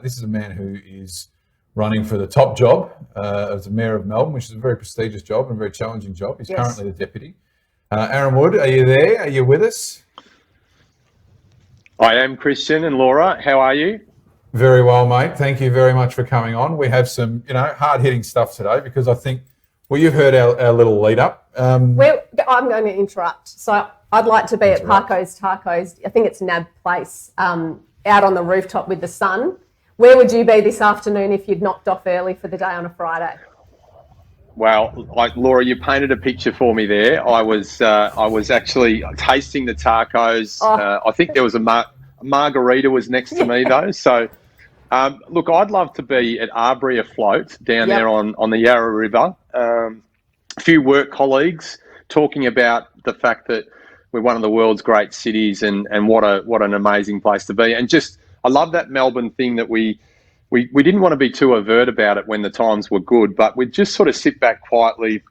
This is a man who is running for the top job as the Mayor of Melbourne, which is a very prestigious job and a very challenging job. He's currently the Deputy. Arron Wood, are you there? Are you with us? I am, Christian and Laura. How are you? Very well, mate. Thank you very much for coming on. We have some, hard-hitting stuff today because I think, well, you've heard our little lead-up. I'm going to interrupt. So I'd like to be at Parco's Tacos. I think it's NAB Place, out on the rooftop with the sun. Where would you be this afternoon if you'd knocked off early for the day on a Friday? Well, like Laura, you painted a picture for me there. I was actually tasting the tacos. I think there was a margarita was next to me though. So, look, I'd love to be at Arbury afloat down there on the Yarra River. A few work colleagues talking about the fact that we're one of the world's great cities and what an amazing place to be. And just, I love that Melbourne thing that we didn't want to be too overt about it when the times were good, but we'd just sort of sit back quietly,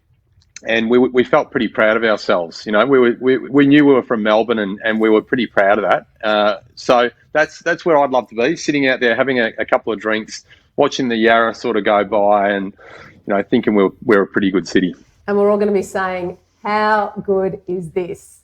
and we felt pretty proud of ourselves. You know, we knew we were from Melbourne, and we were pretty proud of that. So that's where I'd love to be, sitting out there having a couple of drinks, watching the Yarra sort of go by, and thinking we're a pretty good city. And we're all going to be saying, how good is this?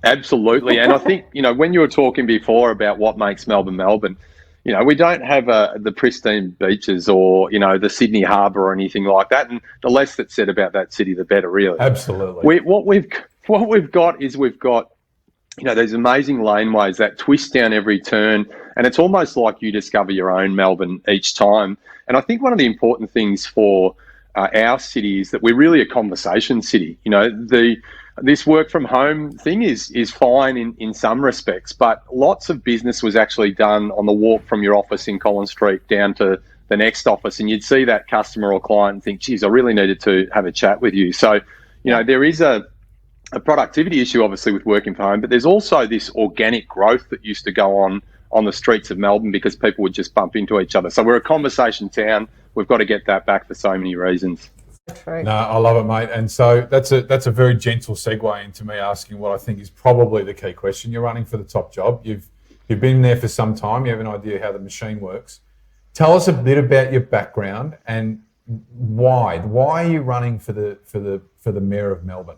Absolutely. And I think, when you were talking before about what makes Melbourne Melbourne, we don't have the pristine beaches or, the Sydney Harbour or anything like that. And the less that's said about that city, the better, really. Absolutely. What we've got is these amazing laneways that twist down every turn. And it's almost like you discover your own Melbourne each time. And I think one of the important things for our city is that we're really a conversation city. This work from home thing is fine in some respects, but lots of business was actually done on the walk from your office in Collins Street down to the next office, and you'd see that customer or client and think, geez, I really needed to have a chat with you. So, there is a productivity issue, obviously, with working from home, but there's also this organic growth that used to go on the streets of Melbourne because people would just bump into each other. So we're a conversation town. We've got to get that back for so many reasons. True. No, I love it, mate. And so that's a very gentle segue into me asking what I think is probably the key question. You're running for the top job. You've been there for some time. You have an idea how the machine works. Tell us a bit about your background and why. Why are you running for the Mayor of Melbourne?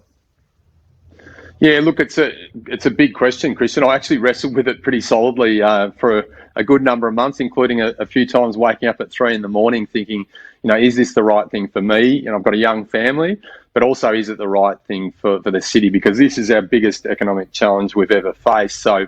Yeah, look, it's a big question, Christian. I actually wrestled with it pretty solidly for a good number of months, including a few times waking up at 3 a.m. thinking, is this the right thing for me? I've got a young family, but also is it the right thing for the city? Because this is our biggest economic challenge we've ever faced. So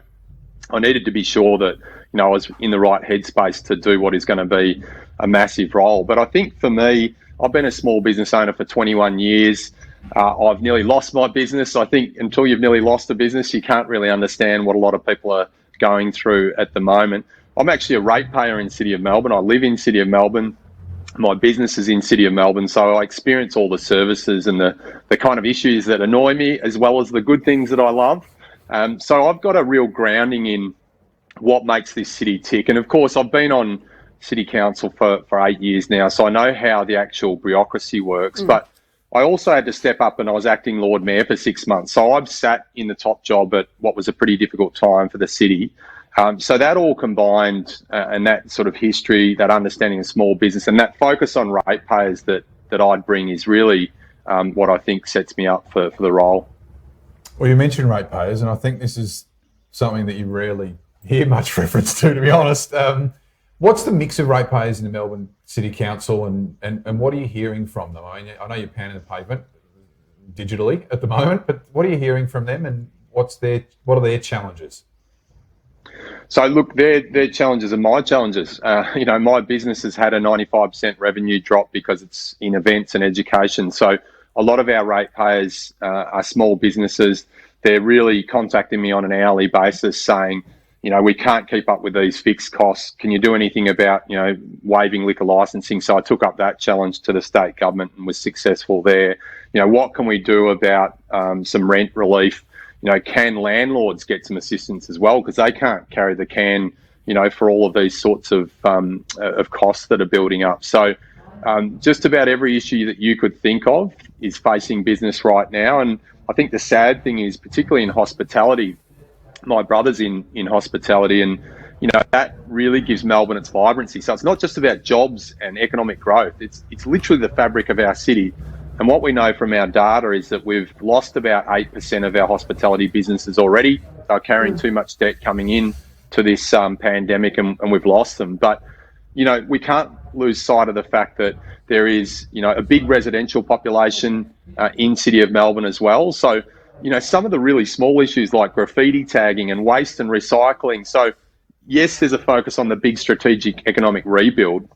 I needed to be sure that, I was in the right headspace to do what is going to be a massive role. But I think for me, I've been a small business owner for 21 years. I've nearly lost my business. I think until you've nearly lost a business, you can't really understand what a lot of people are going through at the moment. I'm actually a ratepayer in City of Melbourne. I live in City of Melbourne. My business is in City of Melbourne, so I experience all the services and the kind of issues that annoy me as well as the good things that I love. So I've got a real grounding in what makes this city tick. And of course, I've been on City Council for 8 years now, so I know how the actual bureaucracy works. But I also had to step up and I was acting Lord Mayor for 6 months. So I've sat in the top job at what was a pretty difficult time for the city. So that all combined and that sort of history, that understanding of small business and that focus on ratepayers that I'd bring is really what I think sets me up for the role. Well, you mentioned ratepayers, and I think this is something that you rarely hear much reference to be honest. What's the mix of ratepayers in the Melbourne City Council and what are you hearing from them? I mean, I know you're pounding the pavement digitally at the moment, but what are you hearing from them and what are their challenges? So look, their challenges are my challenges. My business has had a 95% revenue drop because it's in events and education. So a lot of our ratepayers are small businesses. They're really contacting me on an hourly basis saying, we can't keep up with these fixed costs. Can you do anything about, waiving liquor licensing? So I took up that challenge to the state government and was successful there. What can we do about some rent relief? Can landlords get some assistance as well? Because they can't carry the can, for all of these sorts of costs that are building up. So just about every issue that you could think of is facing business right now. And I think the sad thing is, particularly in hospitality, my brother's in hospitality and, that really gives Melbourne its vibrancy. So it's not just about jobs and economic growth. It's literally the fabric of our city. And what we know from our data is that we've lost about 8% of our hospitality businesses already. They're carrying too much debt coming in to this pandemic, and we've lost them. But, we can't lose sight of the fact that there is, a big residential population in City of Melbourne as well. So, some of the really small issues like graffiti tagging and waste and recycling. So, yes, there's a focus on the big strategic economic rebuild,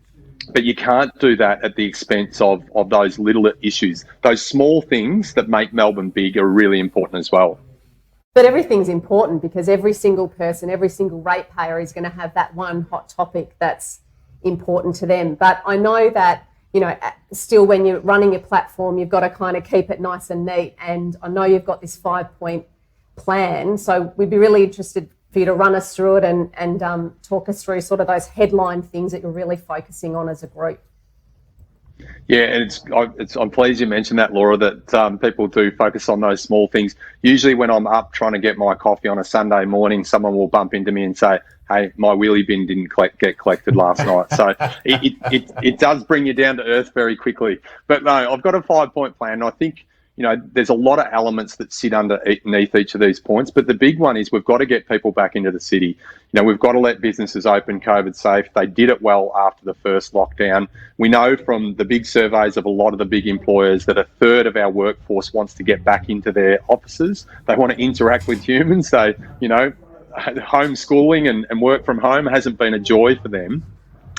but you can't do that at the expense of those little issues. Those small things that make Melbourne big are really important as well. But everything's important because every single person, every single ratepayer is going to have that one hot topic that's important to them. But I know that, still when you're running your platform, you've got to kind of keep it nice and neat. And I know you've got this 5-point plan. So we'd be really interested for you to run us through it and talk us through sort of those headline things that you're really focusing on as a group. Yeah, and I'm pleased you mentioned that, Laura, that people do focus on those small things. Usually when I'm up trying to get my coffee on a Sunday morning, someone will bump into me and say, hey, my wheelie bin didn't get collected last night. So it does bring you down to earth very quickly. But no, I've got a 5-point plan. And I think, there's a lot of elements that sit underneath each of these points. But the big one is we've got to get people back into the city. We've got to let businesses open COVID safe. They did it well after the first lockdown. We know from the big surveys of a lot of the big employers that a third of our workforce wants to get back into their offices. They want to interact with humans. So, homeschooling and work from home hasn't been a joy for them.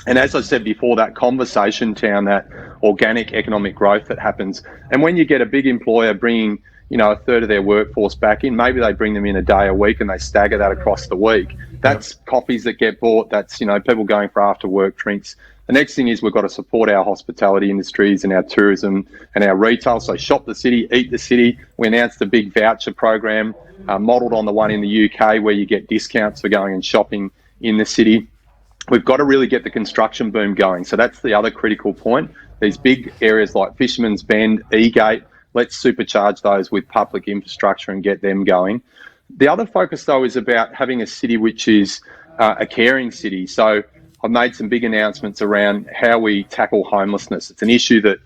And as I said before, that conversation town, that organic economic growth that happens. And when you get a big employer bringing, a third of their workforce back in, maybe they bring them in a day a week and they stagger that across the week. That's coffees that get bought. That's, people going for after work drinks. The next thing is we've got to support our hospitality industries and our tourism and our retail. So shop the city, eat the city. We announced a big voucher program modelled on the one in the UK where you get discounts for going and shopping in the city. We've got to really get the construction boom going. So that's the other critical point. These big areas like Fisherman's Bend, Eagate, let's supercharge those with public infrastructure and get them going. The other focus, though, is about having a city which is a caring city. So I've made some big announcements around how we tackle homelessness. It's an issue that,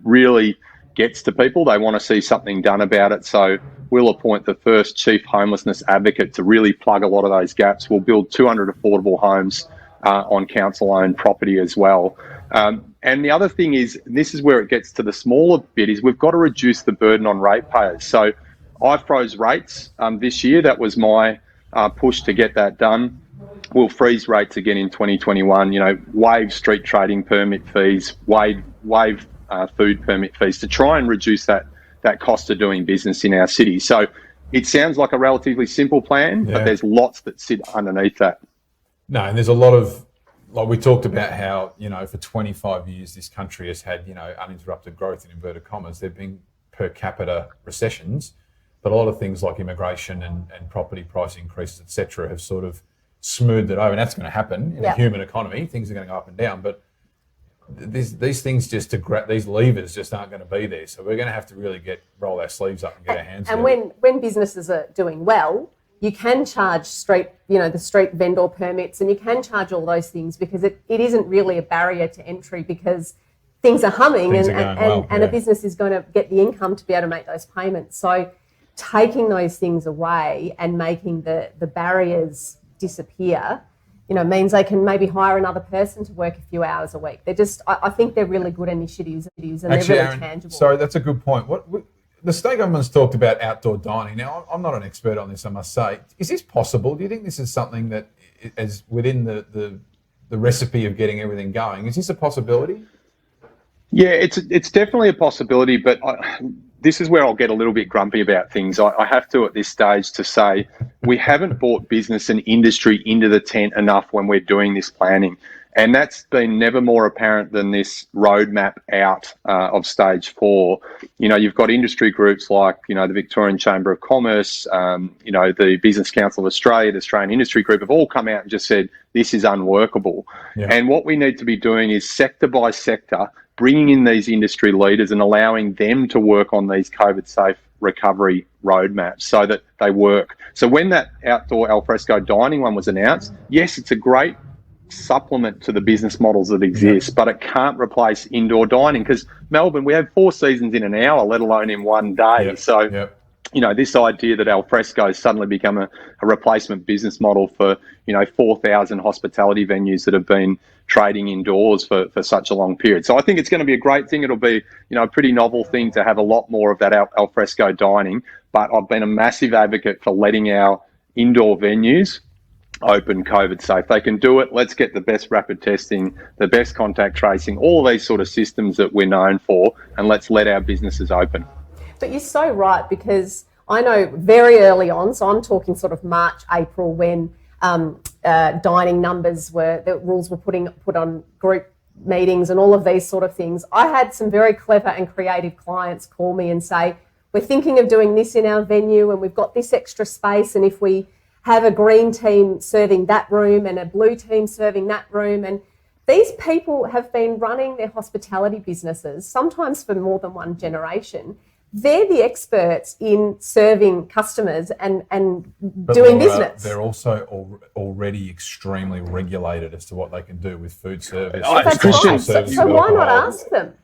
really gets to people. They want to see something done about it. So we'll appoint the first chief homelessness advocate to really plug a lot of those gaps. We'll build 200 affordable homes on council-owned property as well. And the other thing is, and this is where it gets to the smaller bit, is we've got to reduce the burden on ratepayers. So I froze rates this year. That was my push to get that done. We'll freeze rates again in 2021, waive street trading permit fees, waive food permit fees to try and reduce that cost of doing business in our city. So it sounds like a relatively simple plan, but there's lots that sit underneath that. No, and there's a lot of, like we talked about how, for 25 years this country has had, uninterrupted growth in inverted commas. There have been per capita recessions, but a lot of things like immigration and property price increases, et cetera, have sort of smoothed it over. And that's going to happen in a human economy. Things are going to go up and down, but these things these levers just aren't going to be there. So we're going to have to really roll our sleeves up and get our hands dirty. And when businesses are doing well, you can charge the street vendor permits, and you can charge all those things because it isn't really a barrier to entry because things are humming and a business is going to get the income to be able to make those payments. So taking those things away and making the barriers disappear, means they can maybe hire another person to work a few hours a week. I think they're really good initiatives and actually, they're really Arron, tangible. Sorry, that's a good point. The state government's talked about outdoor dining. Now, I'm not an expert on this, I must say. Is this possible? Do you think this is something that is within the recipe of getting everything going? Is this a possibility? Yeah, it's definitely a possibility, but this is where I'll get a little bit grumpy about things. I have to at this stage to say we haven't brought business and industry into the tent enough when we're doing this planning. And that's been never more apparent than this roadmap out of stage 4. You've got industry groups like, the Victorian Chamber of Commerce, the Business Council of Australia, the Australian Industry Group have all come out and just said, this is unworkable. Yeah. And what we need to be doing is sector by sector, bringing in these industry leaders and allowing them to work on these COVID safe recovery roadmaps so that they work. So when that outdoor alfresco dining one was announced, yes, it's a great supplement to the business models that exist, but it can't replace indoor dining, because Melbourne, we have 4 seasons in an hour, let alone in one day. This idea that alfresco has suddenly become a replacement business model for 4,000 hospitality venues that have been trading indoors for such a long period. So I think it's going to be a great thing. It'll be a pretty novel thing to have a lot more of that alfresco dining. But I've been a massive advocate for letting our indoor venues open COVID safe. They can do it. Let's get the best rapid testing, the best contact tracing, all these sort of systems that we're known for, and let's let our businesses open. But you're so right, because I know very early on, so I'm talking sort of March, April, when dining numbers the rules were put on group meetings and all of these sort of things. I had some very clever and creative clients call me and say, we're thinking of doing this in our venue and we've got this extra space, and if we have a green team serving that room and a blue team serving that room. And these people have been running their hospitality businesses, sometimes for more than one generation. They're the experts in serving customers and doing business. They're also already extremely regulated as to what they can do with food service. That's right. So why not ask them?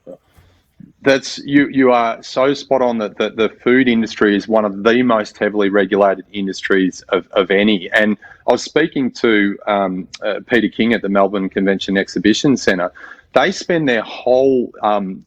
You are so spot on that the food industry is one of the most heavily regulated industries of any. And I was speaking to Peter King at the Melbourne Convention Exhibition Centre. They spend their whole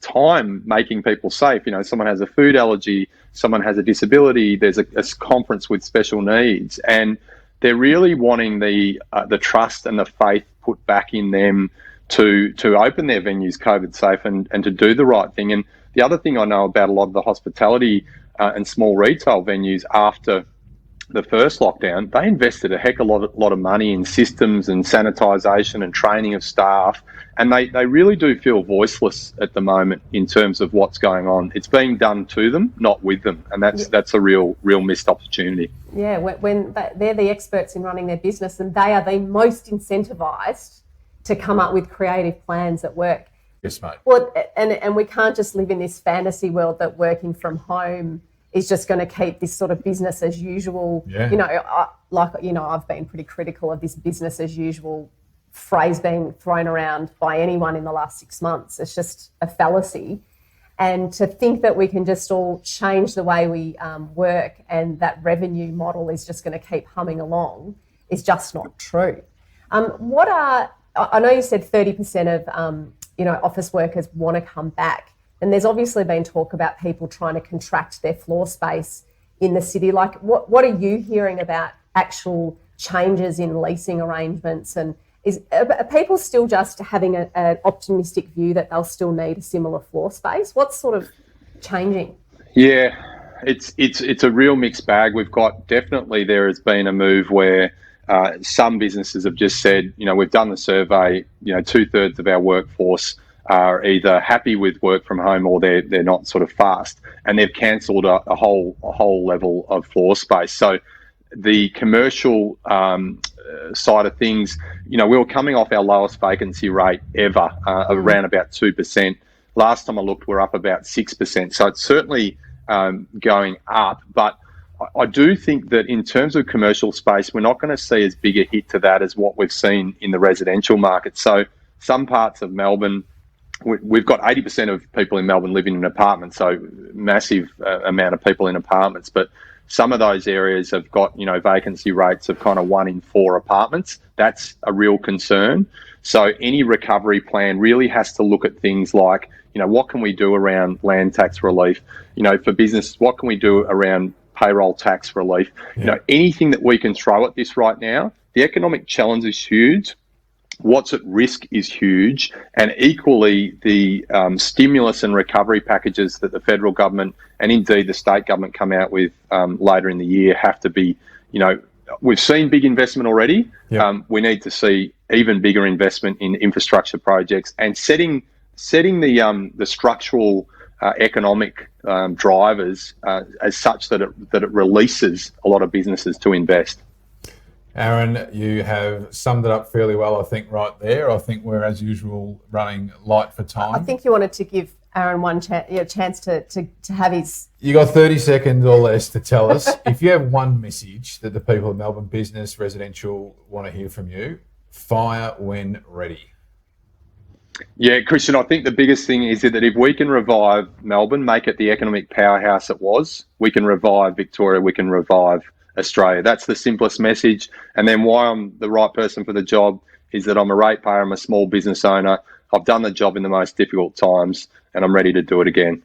time making people safe. Someone has a food allergy, someone has a disability, there's a conference with special needs, and they're really wanting the trust and the faith put back in them to open their venues COVID safe and to do the right thing. And the other thing I know about a lot of the hospitality and small retail venues after the first lockdown, they invested a heck of a lot of money in systems and sanitisation and training of staff, and they really do feel voiceless at the moment in terms of what's going on. It's being done to them, not with them, and that's a real missed opportunity. Yeah, when they're the experts in running their business, and they are the most incentivised to come up with creative plans that work. Yes, mate. Well, and we can't just live in this fantasy world that working from home is just going to keep this sort of business as usual. Yeah. I've been pretty critical of this business as usual phrase being thrown around by anyone in the last 6 months. It's just a fallacy. And to think that we can just all change the way we work and that revenue model is just going to keep humming along is just not true. I know you said 30% of office workers want to come back, and there's obviously been talk about people trying to contract their floor space in the city. Like, what are you hearing about actual changes in leasing arrangements, and are people still just having an optimistic view that they'll still need a similar floor space? What's sort of changing? Yeah, it's a real mixed bag. There has been a move where some businesses have just said, we've done the survey, 2/3 of our workforce are either happy with work from home or they're not sort of fast, and they've cancelled a whole level of floor space. So the commercial side of things, we were coming off our lowest vacancy rate ever, around about 2%. Last time I looked, we're up about 6%. So it's certainly going up, but I do think that in terms of commercial space, we're not going to see as big a hit to that as what we've seen in the residential market. So some parts of Melbourne, we've got 80% of people in Melbourne living in apartments, so massive amount of people in apartments. But some of those areas have got, vacancy rates of kind of 1 in 4 apartments. That's a real concern. So any recovery plan really has to look at things like, what can we do around land tax relief? For business, what can we do around payroll tax relief? Yeah. Anything that we can throw at this right now. The economic challenge is huge. What's at risk is huge, and equally the stimulus and recovery packages that the federal government and indeed the state government come out with later in the year have to be, we've seen big investment already. Yep. We need to see even bigger investment in infrastructure projects and setting the structural economic drivers as such that it releases a lot of businesses to invest. Arron, you have summed it up fairly well, I think, right there. I think we're, as usual, running light for time. I think you wanted to give Arron one chance to have his. You got 30 seconds or less to tell us if you have one message that the people of Melbourne business, residential want to hear from you. Fire when ready. Yeah, Christian, I think the biggest thing is that if we can revive Melbourne, make it the economic powerhouse it was, we can revive Victoria, we can revive Australia. That's the simplest message. And then why I'm the right person for the job is that I'm a ratepayer, I'm a small business owner. I've done the job in the most difficult times and I'm ready to do it again.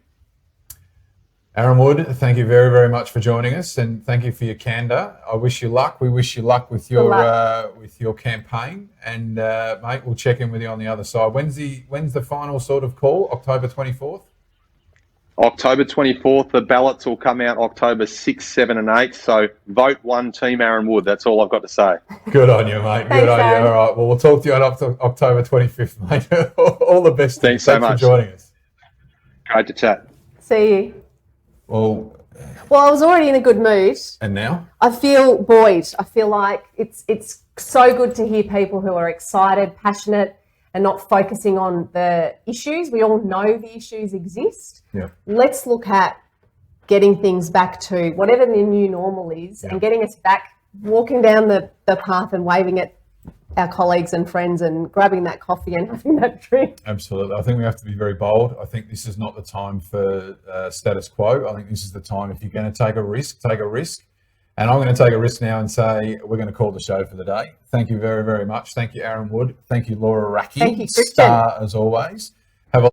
Arron Wood, thank you very, very much for joining us, and thank you for your candour. I wish you luck. We wish you luck with your campaign, and mate, we'll check in with you on the other side. When's the final sort of call? October 24th. October 24th. The ballots will come out October 6, 7, and 8. So vote one team, Arron Wood. That's all I've got to say. Good on you, mate. Good on you. All right. Well, we'll talk to you on October 25th, mate. All the best. Thanks so much for joining us. Great to chat. See you. Well, I was already in a good mood. And now? I feel buoyed. I feel like it's so good to hear people who are excited, passionate, and not focusing on the issues. We all know the issues exist. Yeah. Let's look at getting things back to whatever the new normal is, and getting us back, walking down the path and waving at our colleagues and friends and grabbing that coffee and having that drink. Absolutely. I think we have to be very bold. I think this is not the time for status quo. I think this is the time, if you're going to take a risk, take a risk. And I'm going to take a risk now and say we're going to call the show for the day. Thank you very, very much. Thank you, Arron Wood. Thank you, Laura Racky. Thank you, Christian. Star as always. Have a